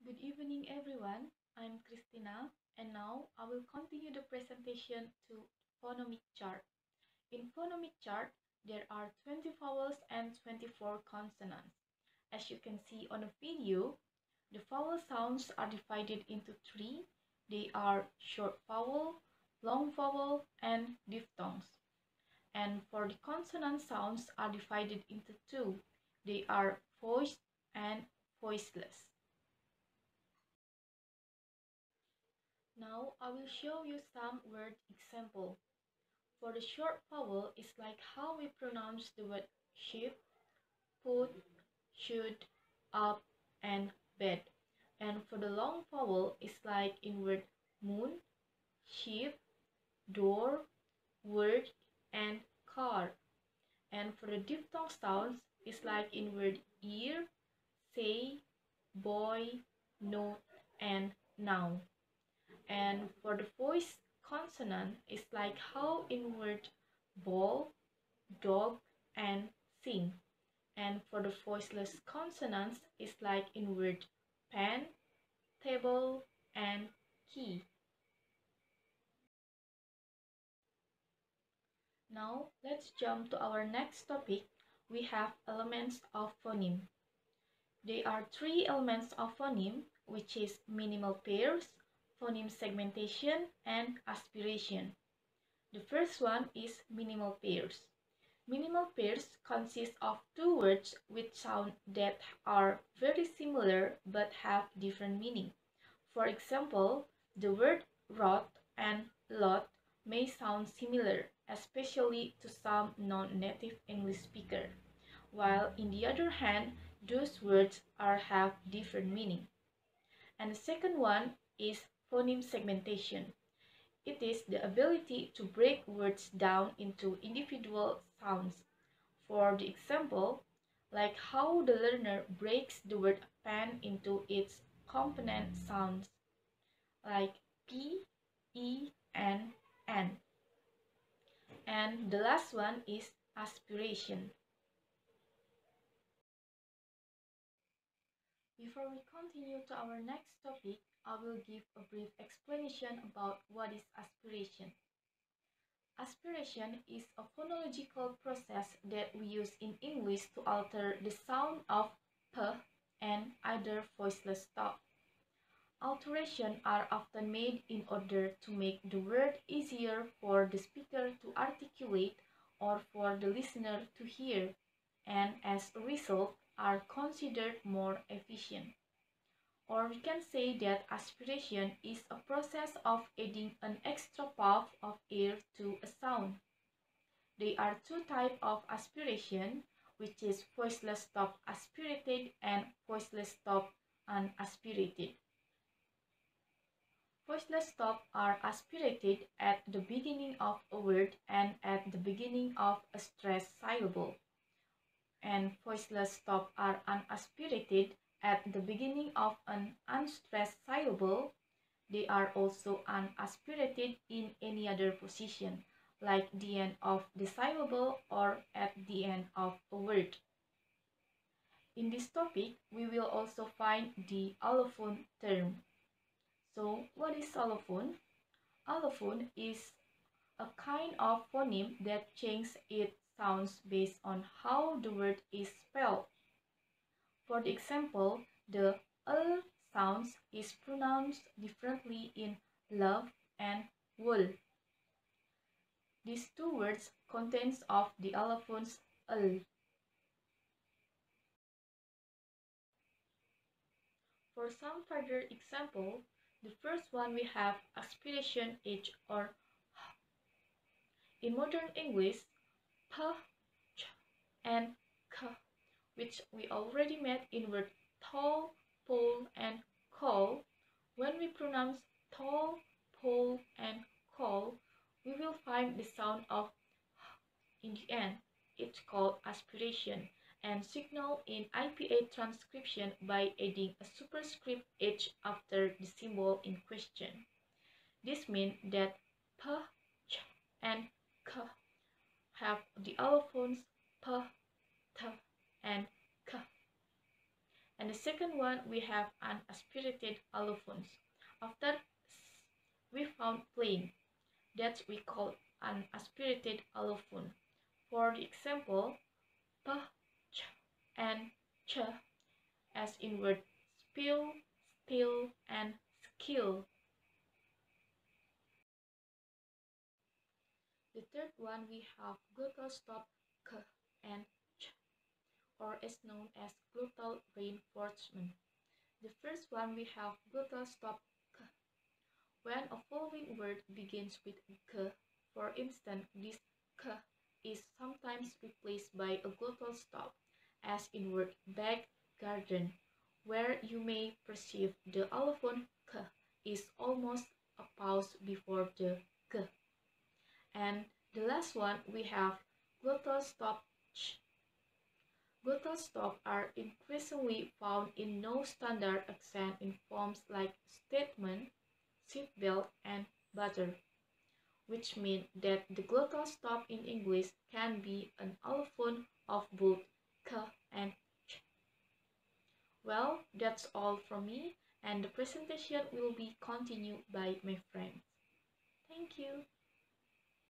Good evening, everyone. I'm Kristina, and now I will continue the presentation to phonemic chart. In phonemic chart, there are 20 vowels and 24 consonants. As you can see on the video, the vowel sounds are divided into three. They are short vowel, long vowel, and diphthongs. And for the consonant sounds are divided into two. They are voiced and voiceless. Now I will show you some word example. For the short vowel, it's like how we pronounce the word sheep, put, should, up, and bed. And for the long vowel, it's like in word moon, sheep, door, word, and car. And for the diphthong sounds, it's like in word ear, say, boy, note, and now. And for the voice consonant, it's like how in word ball, dog, and sing. And for the voiceless consonants, it's like in word pen, table, and key. Now, let's jump to our next topic. We have elements of phoneme. There are three elements of phoneme, which is minimal pairs, phoneme segmentation, and aspiration. The first one is minimal pairs. Minimal pairs consist of two words with sound that are very similar but have different meaning. For example, the word rot and lot may sound similar, especially to some non-native English speaker, while in the other hand, those words have different meaning. And the second one is phoneme segmentation. It is the ability to break words down into individual sounds. For the example, like how the learner breaks the word pen into its component sounds, like P, E, and N. And the last one is aspiration. Before we continue to our next topic, I will give a brief explanation about what is aspiration. Aspiration is a phonological process that we use in English to alter the sound of p and other voiceless stop. Alterations are often made in order to make the word easier for the speaker to articulate or for the listener to hear, and as a result are considered more efficient. Or we can say that aspiration is a process of adding an extra puff of air to a sound. There are two types of aspiration, which is voiceless stop aspirated and voiceless stop unaspirated. Voiceless stop are aspirated at the beginning of a word and at the beginning of a stressed syllable. And voiceless stop are unaspirated at the beginning of an unstressed syllable. They are also unaspirated in any other position, like the end of the syllable or at the end of a word. In this topic, we will also find the allophone term. So, what is allophone? Allophone is a kind of phoneme that changes its sounds based on how the word is spelled. For the example, the l sounds is pronounced differently in love and wool. These two words contains of the allophones l. For some further example, the first one we have aspiration h or h. In modern English, p, ch, and k, which we already met in word tall, pole, and call. When we pronounce tall, pole, and call, we will find the sound of h in the end. It's called aspiration and signal in IPA transcription by adding a superscript h after the symbol in question. This means that p, ch, and k have the allophones p, t, and k. And the second one, we have unaspirated allophones. After we found plain, that we call unaspirated allophone. For the example, p, ch, and ch, as in word spill, still, and skill. The third one, we have glottal stop k and ch, or is known as glottal reinforcement. The first one, we have glottal stop k. When a following word begins with k, for instance, this k is sometimes replaced by a glottal stop, as in word back garden, where you may perceive the allophone k is almost a pause before the k. And the last one, we have glottal stop ch. Glottal stop are increasingly found in no-standard accent in forms like statement, seatbelt, and butter, which mean that the glottal stop in English can be an allophone of both k and ch. Well, that's all from me, and the presentation will be continued by my friends. Thank you.